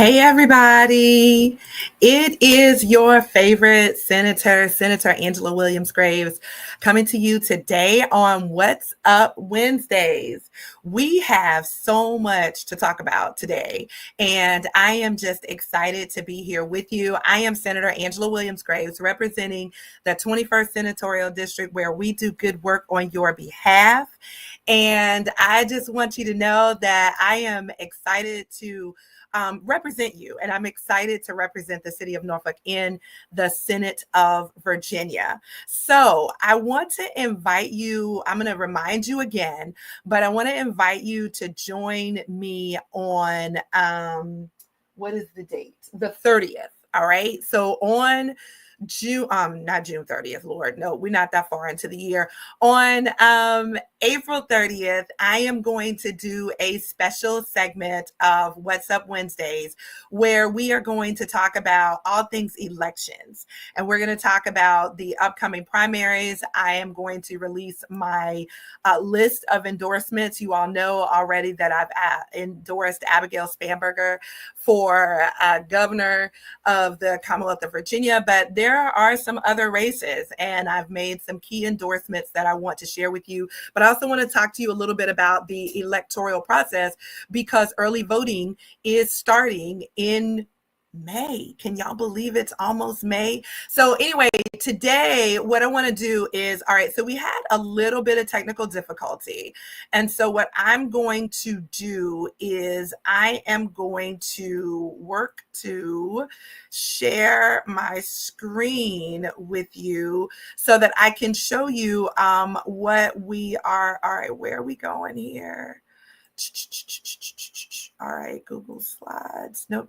Hey, everybody. It is your favorite Senator Angela Williams Graves, coming to you today on What's Up Wednesdays. We have so much to talk about today, and I am just excited to be here with you. I am Senator Angela Williams Graves, representing the 21st Senatorial District, where we do good work on your behalf. And I just want you to know that I am excited to represent you. And I'm excited to represent the city of Norfolk in the Senate of Virginia. So I want to invite you, I'm going to remind you again, but I want to invite you to join me on, what is the date? The 30th. All right. So on June, not June 30th, Lord, no, we're not that far into the year. On April 30th, I am going to do a special segment of What's Up Wednesdays, where we are going to talk about all things elections. And we're going to talk about the upcoming primaries. I am going to release my list of endorsements. You all know already that I've endorsed Abigail Spanberger for governor of the Commonwealth of Virginia, but there are some other races, and I've made some key endorsements that I want to share with you. But I also want to talk to you a little bit about the electoral process, because early voting is starting in May. Can y'all believe it's almost May? So anyway, today what I want to do is, all right, so we had a little bit of technical difficulty. And so what I'm going to do is I am going to work to share my screen with you so that I can show you what we are. All right, where are we going here? All right, Google Slides. Nope.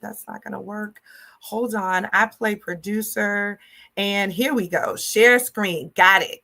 That's not going to work. Hold on. I play producer. And here we go. Share screen. Got it.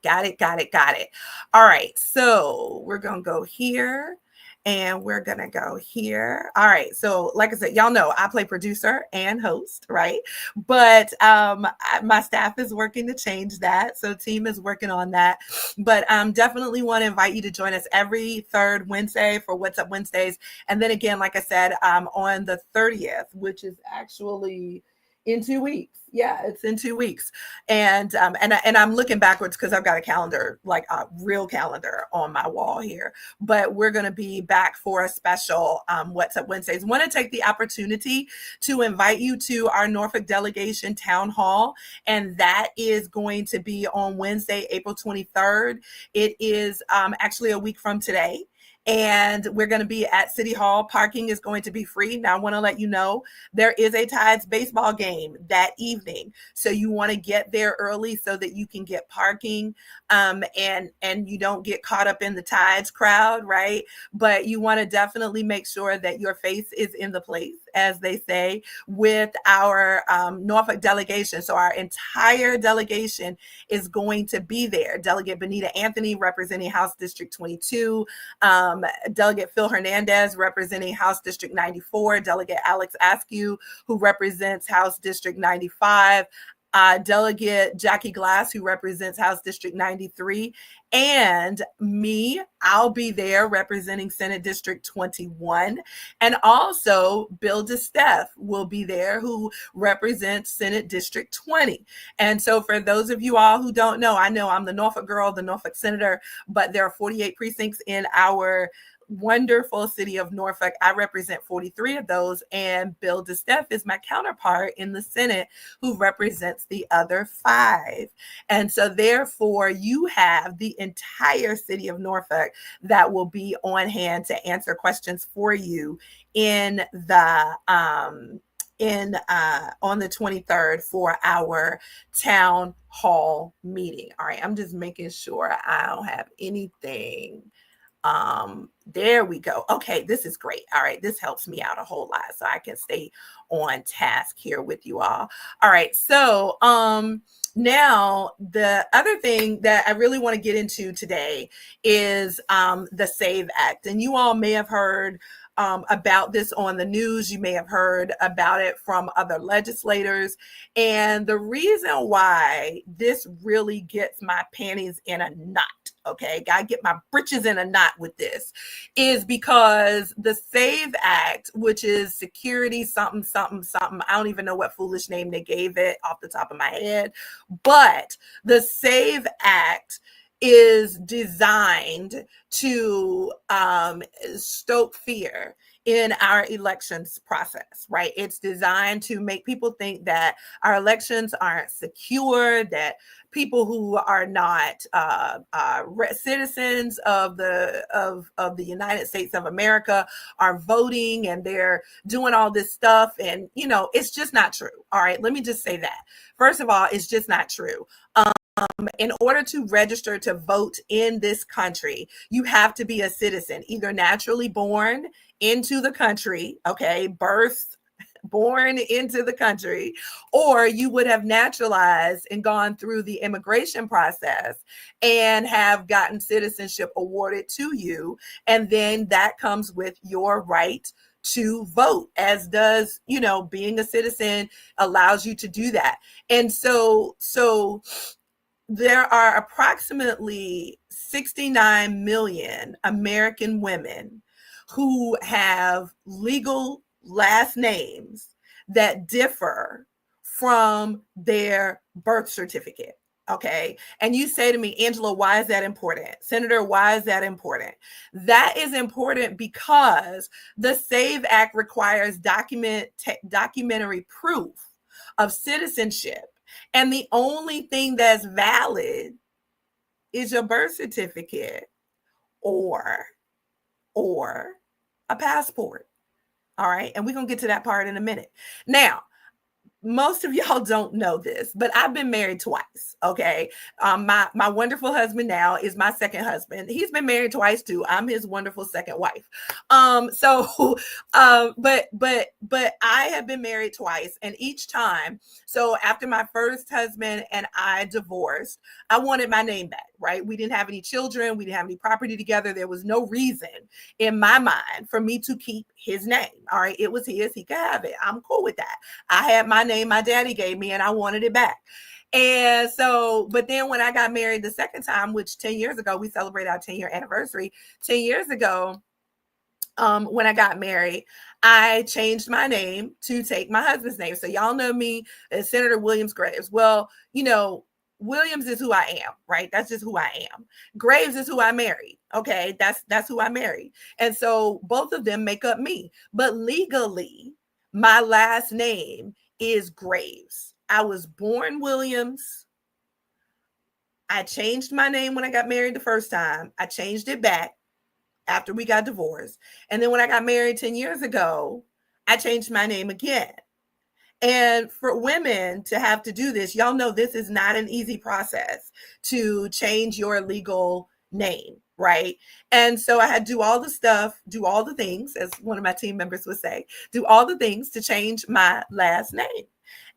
All right. So we're going to go here. And we're going to go here. All right. So like I said, y'all know I play producer and host, right? But my staff is working to change that. So team is working on that. But definitely want to invite you to join us every third Wednesday for What's Up Wednesdays. And then again, like I said, on the 30th, which is actually in 2 weeks. Yeah, it's in 2 weeks. And I'm looking backwards because I've got a calendar, like a real calendar on my wall here. But we're going to be back for a special What's Up Wednesdays. Want to take the opportunity to invite you to our Norfolk Delegation Town Hall. And that is going to be on Wednesday, April 23rd. It is actually a week from today. And we're going to be at City Hall. Parking is going to be free. Now, I want to let you know there is a Tides baseball game that evening. So you want to get there early so that you can get parking and you don't get caught up in the Tides crowd, right? But you want to definitely make sure that your face is in the place, as they say, with our Norfolk delegation. So our entire delegation is going to be there. Delegate Benita Anthony representing House District 22, Delegate Phil Hernandez representing House District 94, Delegate Alex Askew, who represents House District 95, Delegate Jackie Glass, who represents House District 93, and me, I'll be there representing Senate District 21. And also Bill DeSteph will be there, who represents Senate District 20. And so for those of you all who don't know, I know I'm the Norfolk girl, the Norfolk senator, but there are 48 precincts in our wonderful city of Norfolk. I represent 43 of those, and Bill DeSteph is my counterpart in the Senate, who represents the other 5. And so therefore you have the entire city of Norfolk that will be on hand to answer questions for you in the on the 23rd for our town hall meeting. All right, I'm just making sure I don't have anything. There we go. Okay, this is great. All right, this helps me out a whole lot so I can stay on task here with you all. All right, so now the other thing that I really want to get into today is the SAVE Act. And you all may have heard about this on the news. You may have heard about it from other legislators. And the reason why this really gets my panties in a knot okay, gotta get my britches in a knot with this, is because the SAVE Act, which is security something, something, something, I don't even know what foolish name they gave it off the top of my head, but the SAVE Act is designed to stoke fear in our elections process, right? It's designed to make people think that our elections aren't secure, that people who are not citizens of the United States of America are voting and they're doing all this stuff. And, you know, it's just not true. All right, let me just say that. First of all, it's just not true. In order to register to vote in this country, you have to be a citizen, either naturally born into the country, okay, born into the country, or you would have naturalized and gone through the immigration process and have gotten citizenship awarded to you. And then that comes with your right to vote, as does, you know, being a citizen allows you to do that. And so there are approximately 69 million American women who have legal last names that differ from their birth certificate. Okay. And you say to me, Angela, why is that important? Senator, why is that important? That is important because the SAVE Act requires documentary proof of citizenship. And the only thing that's valid is your birth certificate or a passport. All right. And we're going to get to that part in a minute. Now, most of y'all don't know this, but I've been married twice. Okay. My wonderful husband now is my second husband. He's been married twice too. I'm his wonderful second wife. But I have been married twice, and each time, so after my first husband and I divorced, I wanted my name back, right? We didn't have any children. We didn't have any property together. There was no reason in my mind for me to keep his name. All right. It was his. He could have it. I'm cool with that. I had my name my daddy gave me and I wanted it back. And so, but then when I got married the second time, which 10 years ago, we celebrated our 10-year anniversary. 10 years ago, when I got married, I changed my name to take my husband's name. So y'all know me as Senator Williams Graves. Well, you know, Williams is who I am, right? That's just who I am. Graves is who I married. Okay, that's who I married. And so both of them make up me. But legally, my last name is Graves. I was born Williams. I changed my name when I got married the first time. I changed it back after we got divorced. And then when I got married 10 years ago, I changed my name again. And for women to have to do this, y'all know this is not an easy process to change your legal name, right? And so I had to do all the stuff, do all the things, as one of my team members would say, do all the things to change my last name.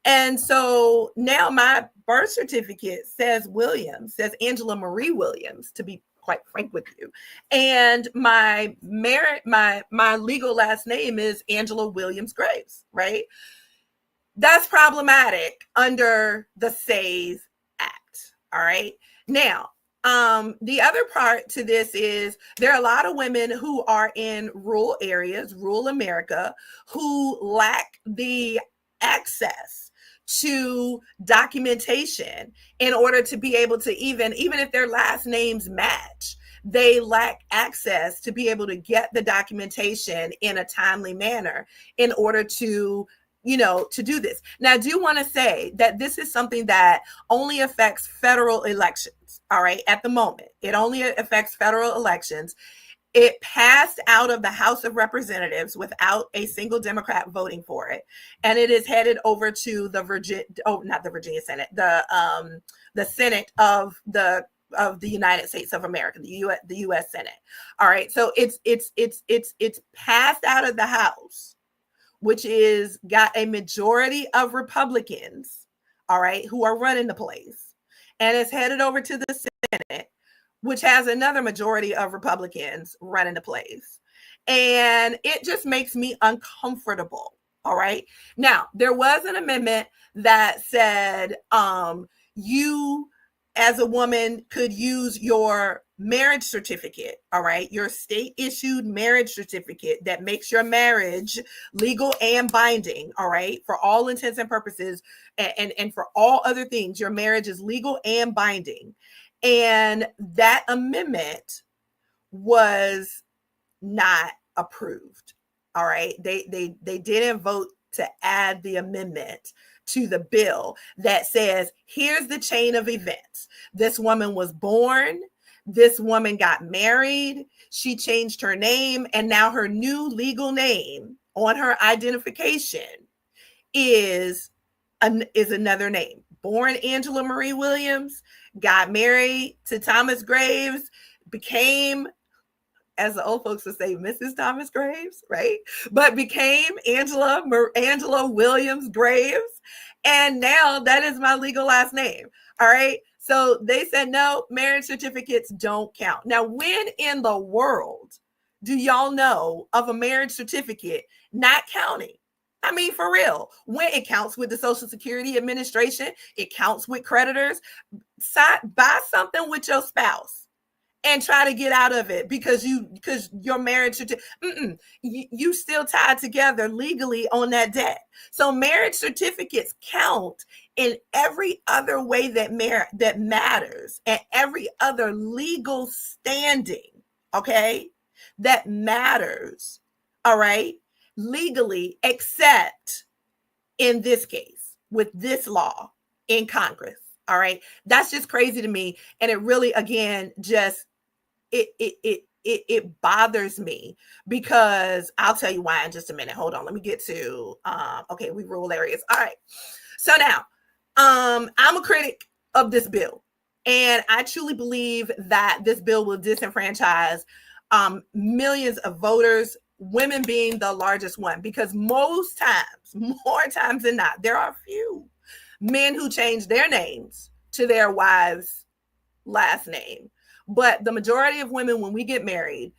And so now my birth certificate says Williams, says Angela Marie Williams, to be quite frank with you. And my legal last name is Angela Williams Graves, right? That's problematic under the SAVE Act. All right. Now, the other part to this is there are a lot of women who are in rural areas, rural America, who lack the access to documentation in order to be able to even if their last names match, they lack access to be able to get the documentation in a timely manner in order to to do this. Now, I do want to say that this is something that only affects federal elections. All right. At the moment, it only affects federal elections. It passed out of the House of Representatives without a single Democrat voting for it. And it is headed over to not the Virginia Senate, the Senate of the United States of America, the US Senate. All right. So it's passed out of the House, which is got a majority of Republicans, all right, who are running the place. And it's headed over to the Senate, which has another majority of Republicans running the place. And it just makes me uncomfortable. All right. Now, there was an amendment that said you as a woman, could use your marriage certificate, all right, your state issued marriage certificate that makes your marriage legal and binding, all right, for all intents and purposes, and for all other things, your marriage is legal and binding. And that amendment was not approved. All right. They didn't vote to add the amendment to the bill that says, here's the chain of events. This woman was born, this woman got married, she changed her name, and now her new legal name on her identification is another name. Born Angela Marie Williams, got married to Thomas Graves, became, as the old folks would say, Mrs. Thomas Graves, right? But became Angela Williams Graves. And now that is my legal last name. All right. So they said, no, marriage certificates don't count. Now, when in the world do y'all know of a marriage certificate not counting? I mean, for real, when it counts with the Social Security Administration, it counts with creditors. Buy something with your spouse and try to get out of it because your marriage you still tied together legally on that debt. So marriage certificates count in every other way that matters, and every other legal standing, okay, that matters, all right, legally, except in this case with this law in Congress. All right, that's just crazy to me, and it really, again, just it bothers me, because I'll tell you why in just a minute. Hold on, let me get to okay, we rural areas. All right, so now I'm a critic of this bill, and I truly believe that this bill will disenfranchise millions of voters, women being the largest one, because most times, more times than not, there are few men who change their names to their wives' last name. But the majority of women, when we get married,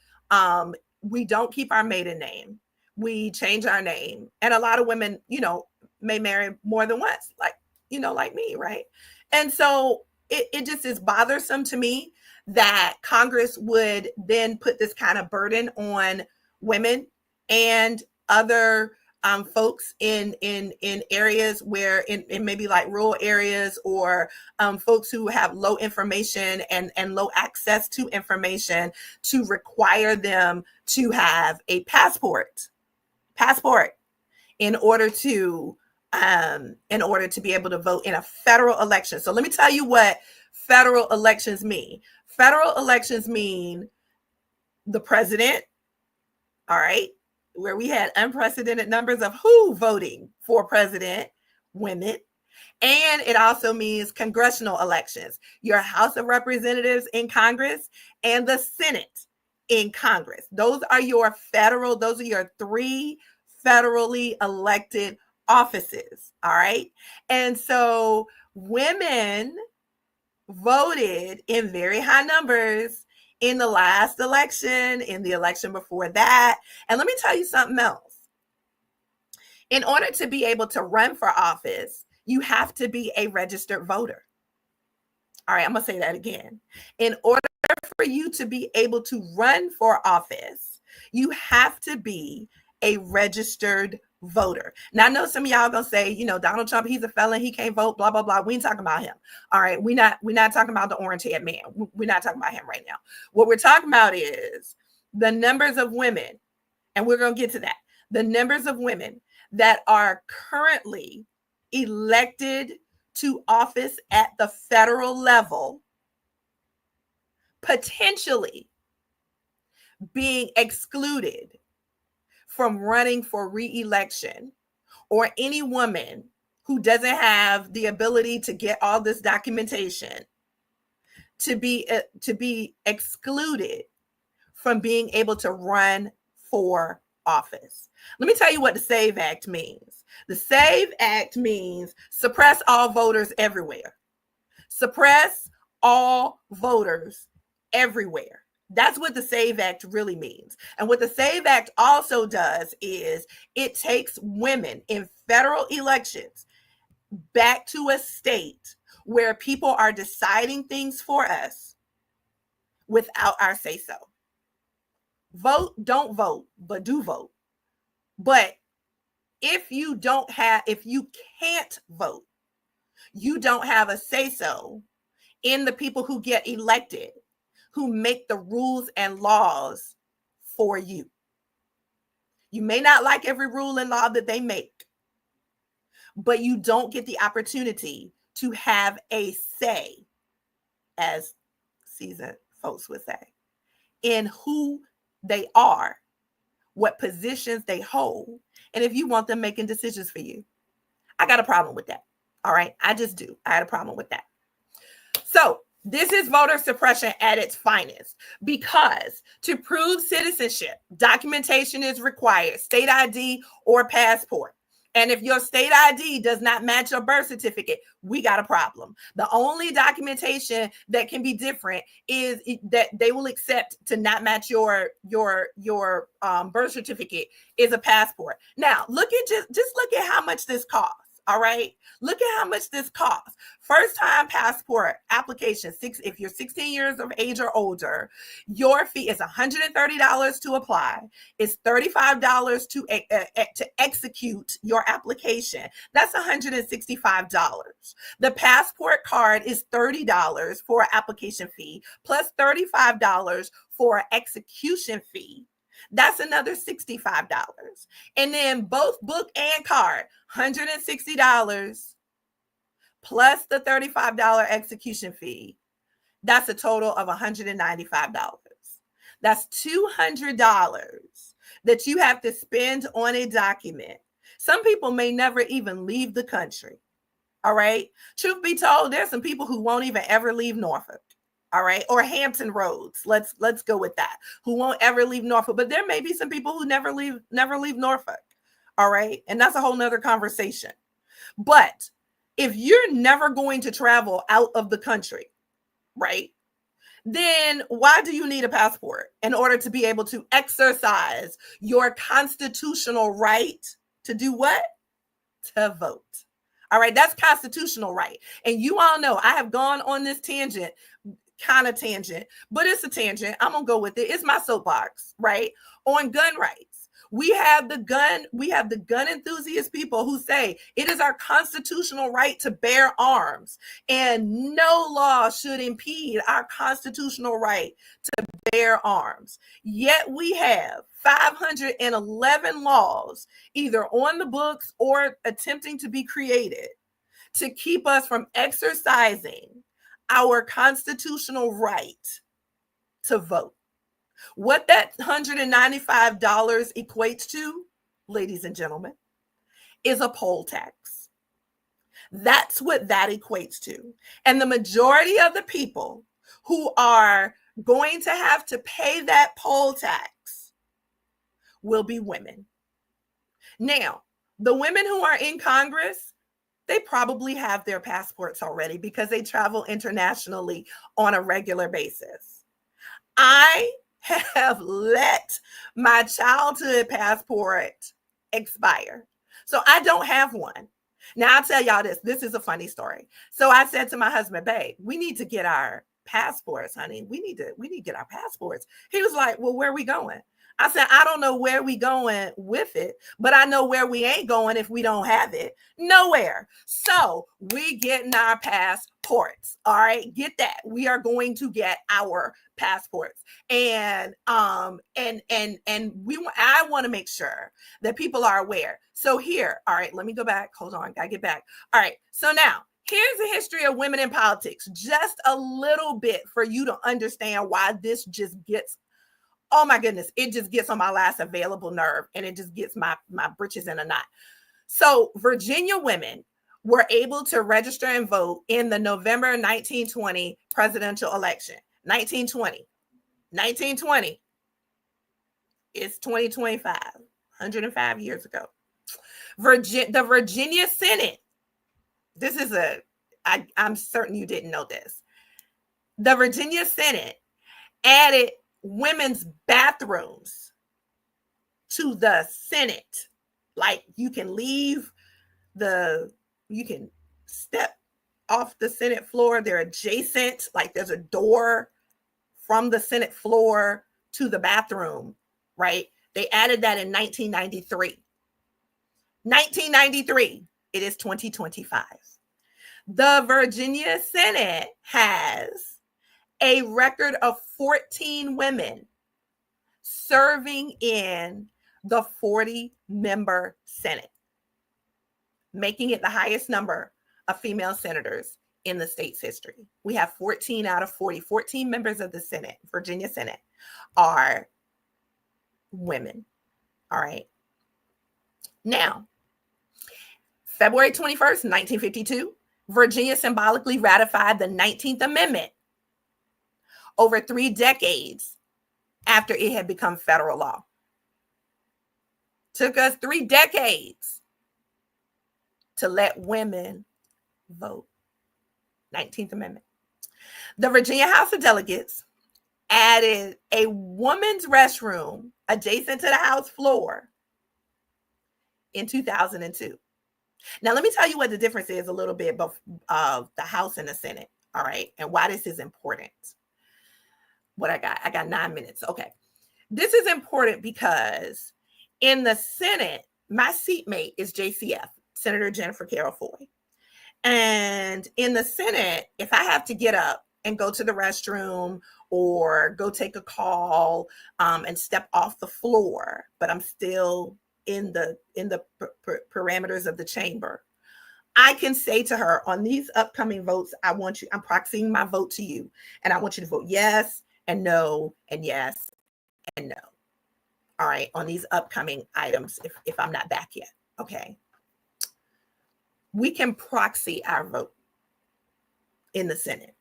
we don't keep our maiden name. We change our name. And a lot of women, may marry more than once, like me, right? And so it just is bothersome to me that Congress would then put this kind of burden on women and other folks in areas where in maybe like rural areas, or folks who have low information and low access to information, to require them to have a passport in order to be able to vote in a federal election. So let me tell you what federal elections mean. Federal elections mean the president, all right, where we had unprecedented numbers of who voting for president, women. And it also means congressional elections, your House of Representatives in Congress and the Senate in Congress. Those are your three federally elected offices. All right. And so women voted in very high numbers in the last election, in the election before that. And let me tell you something else. In order to be able to run for office, you have to be a registered voter. All right, I'm going to say that again. In order for you to be able to run for office, you have to be a registered voter. Now, I know some of y'all gonna say, Donald Trump, he's a felon, he can't vote, blah, blah, blah. We ain't talking about him. All right, we're not talking about the orange-haired man. We're not talking about him right now. What we're talking about is the numbers of women, and we're gonna get to that, the numbers of women that are currently elected to office at the federal level, potentially being excluded from running for re-election, or any woman who doesn't have the ability to get all this documentation to be excluded from being able to run for office. Let me tell you what the SAVE Act means. The SAVE Act means suppress all voters everywhere. Suppress all voters everywhere. That's what the SAVE Act really means. And what the SAVE Act also does is it takes women in federal elections back to a state where people are deciding things for us without our say so. Vote, don't vote, but do vote. But if you can't vote, you don't have a say so in the people who get elected, who make the rules and laws for you. You may not like every rule and law that they make, but you don't get the opportunity to have a say, as seasoned folks would say, in who they are, what positions they hold, and if you want them making decisions for you. I got a problem with that. All right. I just do. I had a problem with that. So this is voter suppression at its finest, because to prove citizenship, documentation is required, state ID or passport. And if your state ID does not match your birth certificate, we got a problem. The only documentation that can be different is that they will accept to not match your birth certificate is a passport. Now, just look at how much this costs. All right. Look at how much this costs. First time passport application, if you're 16 years of age or older, your fee is $130 to apply. It's $35 to execute your application. That's $165. The passport card is $30 for an application fee, plus $35 for an execution fee. That's another $65. And then both book and card, $160 plus the $35 execution fee. That's a total of $195. That's $200 that you have to spend on a document. Some people may never even leave the country. All right. Truth be told, there's some people who won't even ever leave Norfolk. All right. Or Hampton Roads. Let's go with that. Who won't ever leave Norfolk. But there may be some people who never leave Norfolk. All right. And that's a whole nother conversation. But if you're never going to travel out of the country, right, then why do you need a passport? In order to be able to exercise your constitutional right to do what? To vote. All right. That's constitutional right. And you all know I have gone on this tangent, kind of tangent, but it's a tangent. I'm going to go with it. It's my soapbox, right? On gun rights. We have the gun enthusiast people who say it is our constitutional right to bear arms, and no law should impede our constitutional right to bear arms. Yet we have 511 laws either on the books or attempting to be created to keep us from exercising our constitutional right to vote. What that $195 equates to, ladies and gentlemen, is a poll tax. That's what that equates to. And the majority of the people who are going to have to pay that poll tax will be women. Now, the women who are in Congress, they probably have their passports already because they travel internationally on a regular basis. I have let my childhood passport expire. So I don't have one. Now I'll tell y'all this. This is a funny story. So I said to my husband, babe, we need to get our passports, honey. We need to get our passports. He was like, well, where are we going? I said, I don't know where we going with it, but I know where we ain't going if we don't have it. Nowhere. So we getting our passports. All right. Get that. We are going to get our passports. And I want to make sure that people are aware. So here, all right, let me go back. Hold on. Gotta get back. All right. So now here's the history of women in politics, just a little bit for you to understand why this just gets, oh my goodness, it just gets on my last available nerve, and it just gets my britches in a knot. So Virginia women were able to register and vote in the November 1920 presidential election. 1920. It's 2025, 105 years ago. The Virginia Senate, this is I'm certain you didn't know this. The Virginia Senate added women's bathrooms to the Senate. Like you can step off the Senate floor. They're adjacent, like there's a door from the Senate floor to the bathroom, right? They added that in 1993. 1993. It is 2025. The Virginia Senate has a record of 14 women serving in the 40-member Senate, making it the highest number of female senators in the state's history. We have 14 out of 40. 14 members of the Senate, Virginia Senate, are women. All right. Now, February 21st, 1952, Virginia symbolically ratified the 19th Amendment over 3 decades after it had become federal law. Took us 3 decades to let women vote. 19th Amendment. The Virginia House of Delegates added a woman's restroom adjacent to the House floor in 2002. Now, let me tell you what the difference is a little bit of the House and the Senate, all right, and why this is important. What I got 9 minutes. Okay. This is important because in the Senate, my seatmate is JCF, Senator Jennifer Carroll Foy. And in the Senate, if I have to get up and go to the restroom or go take a call and step off the floor, but I'm still in the parameters of the chamber, I can say to her, on these upcoming votes, I'm proxying my vote to you, and I want you to vote yes and no and yes and no. All right, on these upcoming items, if I'm not back yet, okay. We can proxy our vote in the Senate.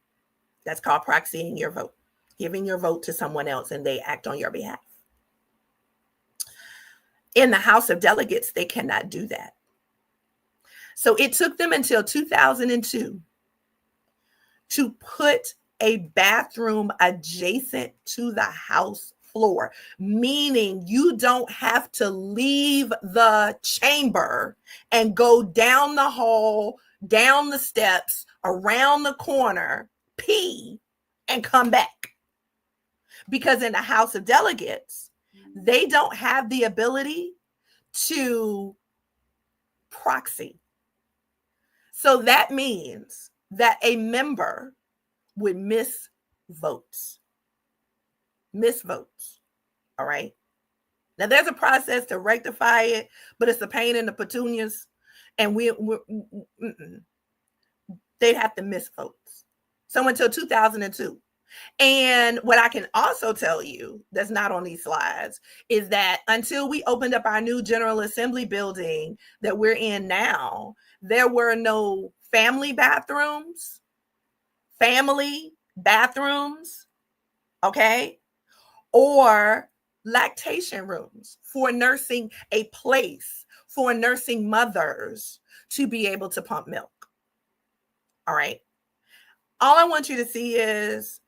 That's called proxying your vote, giving your vote to someone else and they act on your behalf. In the House of Delegates, they cannot do that. So it took them until 2002 to put a bathroom adjacent to the House floor, meaning you don't have to leave the chamber and go down the hall, down the steps, around the corner, pee, and come back. Because in the House of Delegates, they don't have the ability to proxy. So that means that a member would miss votes. All right. Now there's a process to rectify it, but it's a pain in the petunias, and they'd have to miss votes. So until 2002. And what I can also tell you that's not on these slides is that until we opened up our new General Assembly building that we're in now, there were no family bathrooms, okay, or lactation rooms for nursing, a place for nursing mothers to be able to pump milk. All right. All I want you to see is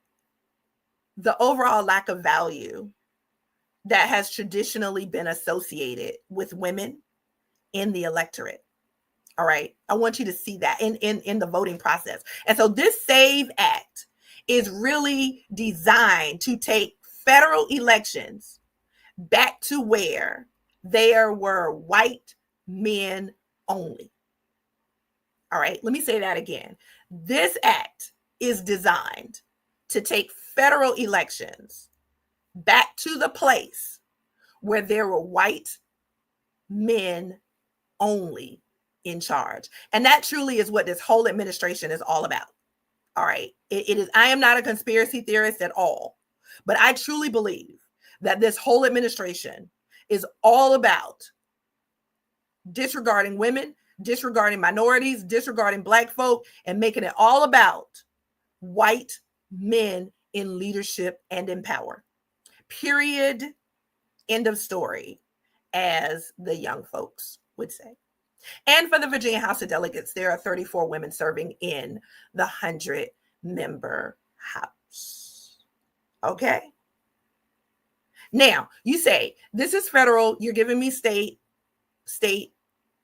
the overall lack of value that has traditionally been associated with women in the electorate. All right. I want you to see that in the voting process. And so this SAVE Act is really designed to take federal elections back to where there were white men only. All right. Let me say that again. This act is designed to take federal elections back to the place where there were white men only in charge. And that truly is what this whole administration is all about. All right. It is. I am not a conspiracy theorist at all, but I truly believe that this whole administration is all about disregarding women, disregarding minorities, disregarding Black folk, and making it all about white men in leadership and in power. Period. End of story, as the young folks would say. And for the Virginia House of Delegates, there are 34 women serving in the 100-member House. Okay. Now, you say, this is federal. You're giving me state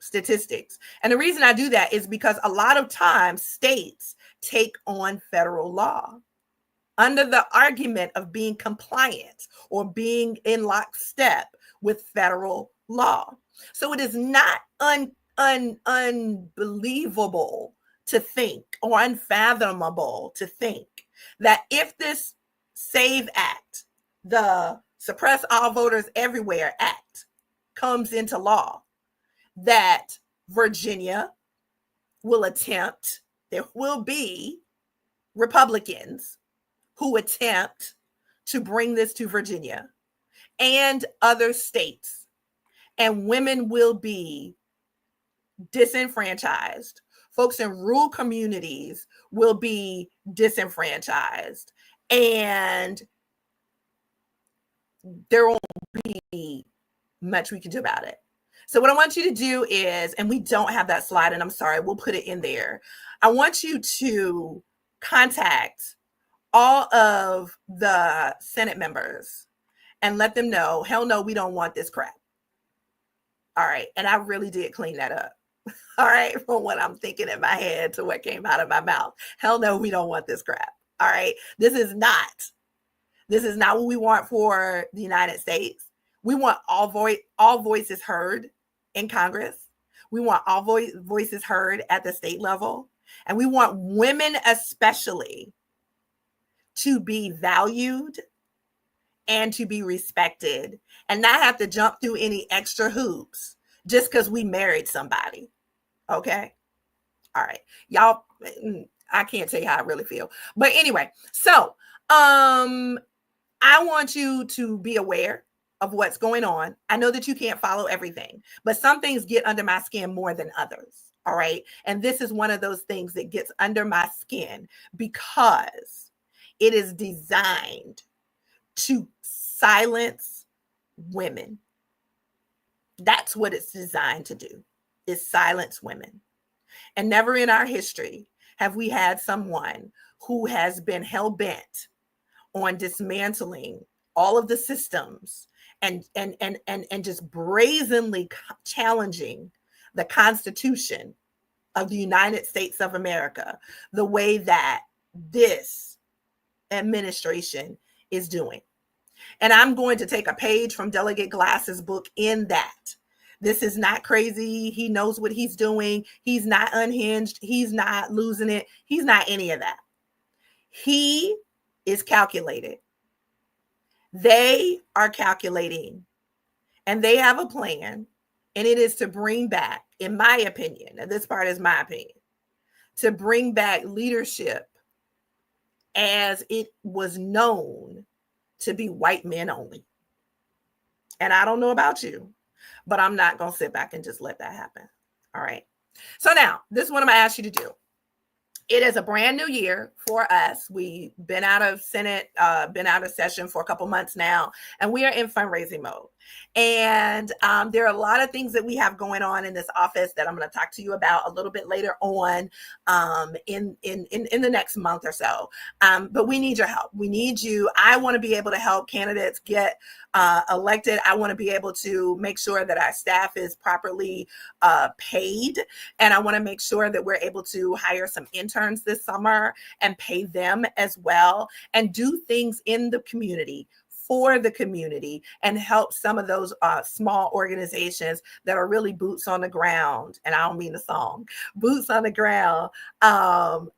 statistics. And the reason I do that is because a lot of times states take on federal law under the argument of being compliant or being in lockstep with federal law. So it is not unbelievable to think, or unfathomable to think, that if this SAVE Act, the Suppress All Voters Everywhere Act, comes into law, that Virginia will attempt, there will be Republicans who attempt to bring this to Virginia and other states, and women will be disenfranchised. Folks in rural communities will be disenfranchised, and there won't be much we can do about it. So what I want you to do is, and we don't have that slide, and I'm sorry, we'll put it in there. I want you to contact all of the Senate members and let them know, hell no, we don't want this crap. All right. And I really did clean that up. All right. From what I'm thinking in my head to what came out of my mouth. Hell no, we don't want this crap. All right. This is not what we want for the United States. We want all voices heard in Congress. We want all voices heard at the state level. And we want women especially to be valued and to be respected and not have to jump through any extra hoops just because we married somebody. Okay. All right. Y'all, I can't tell you how I really feel. But anyway, so I want you to be aware of what's going on. I know that you can't follow everything, but some things get under my skin more than others. All right. And this is one of those things that gets under my skin because it is designed to silence women. That's what it's designed to do, is silence women. And never in our history have we had someone who has been hell-bent on dismantling all of the systems and just brazenly challenging the Constitution of the United States of America the way that this administration is doing. And I'm going to take a page from Delegate Glass's book in that. This is not crazy. He knows what he's doing. He's not unhinged. He's not losing it. He's not any of that. He is calculated. They are calculating, and they have a plan, and it is to bring back, in my opinion, and this part is my opinion, to bring back leadership as it was known to be white men only. And I don't know about you, but I'm not going to sit back and just let that happen. All right. So now, this is what I'm going to ask you to do. It is a brand new year for us. We've been out of Senate, been out of session for a couple months now, and we are in fundraising mode. And there are a lot of things that we have going on in this office that I'm going to talk to you about a little bit later on in the next month or so. But we need your help. We need you. I want to be able to help candidates get elected. I want to be able to make sure that our staff is properly paid. And I want to make sure that we're able to hire some interns this summer and pay them as well, and do things in the community for the community and help some of those small organizations that are really boots on the ground. And I don't mean the song, boots on the ground,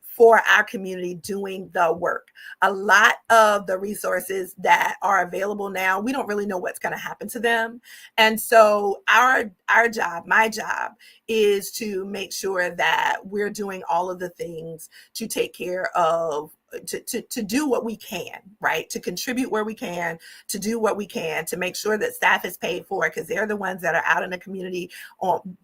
for our community doing the work. A lot of the resources that are available now, we don't really know what's going to happen to them. And so our job, my job, is to make sure that we're doing all of the things to take care of, to do what we can, right? To contribute where we can, to do what we can, to make sure that staff is paid for, because they're the ones that are out in the community on,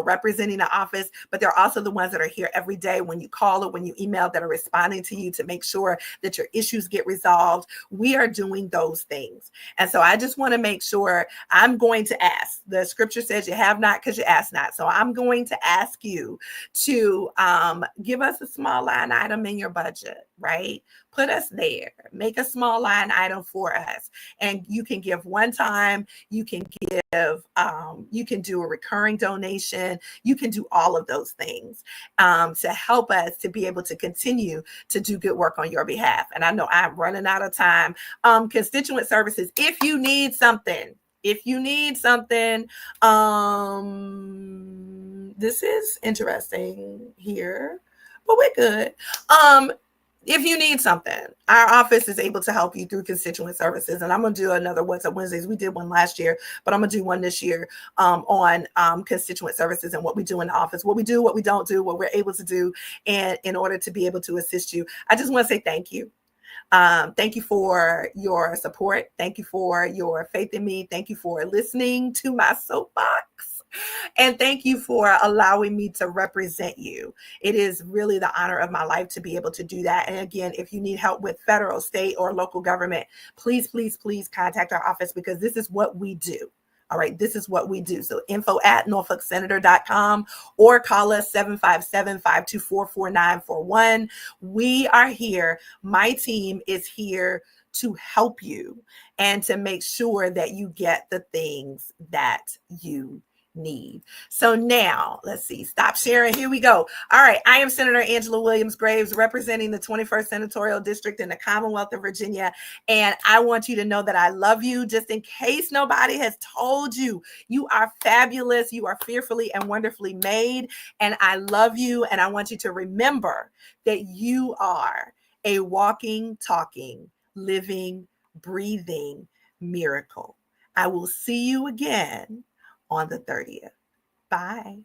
representing the office, but they're also the ones that are here every day when you call or when you email, that are responding to you to make sure that your issues get resolved. We are doing those things. And so I just want to make sure, I'm going to ask. The scripture says you have not because you ask not. So I'm going to ask you to give us a small line item in your budget, right? right? Put us there. Make a small line item for us. And you can give one time, you can give, you can do a recurring donation, you can do all of those things to help us to be able to continue to do good work on your behalf. And I know I'm running out of time. Constituent services, if you need something, this is interesting here, but we're good. If you need something, our office is able to help you through constituent services. And I'm going to do another What's Up Wednesdays. We did one last year, but I'm going to do one this year on constituent services and what we do in the office, what we do, what we don't do, what we're able to do, and in order to be able to assist you. I just want to say thank you. Thank you for your support. Thank you for your faith in me. Thank you for listening to my soapbox. And thank you for allowing me to represent you. It is really the honor of my life to be able to do that. And again, if you need help with federal, state, or local government, please, please, please contact our office, because this is what we do. All right, this is what we do. So info@norfolksenator.com or call us 757-524-4941. We are here. My team is here to help you and to make sure that you get the things that you need. So now let's see, stop sharing. Here we go. All right. I am Senator Angela Williams Graves, representing the 21st Senatorial District in the Commonwealth of Virginia. And I want you to know that I love you. Just in case nobody has told you, you are fabulous. You are fearfully and wonderfully made. And I love you. And I want you to remember that you are a walking, talking, living, breathing miracle. I will see you again on the 30th. Bye.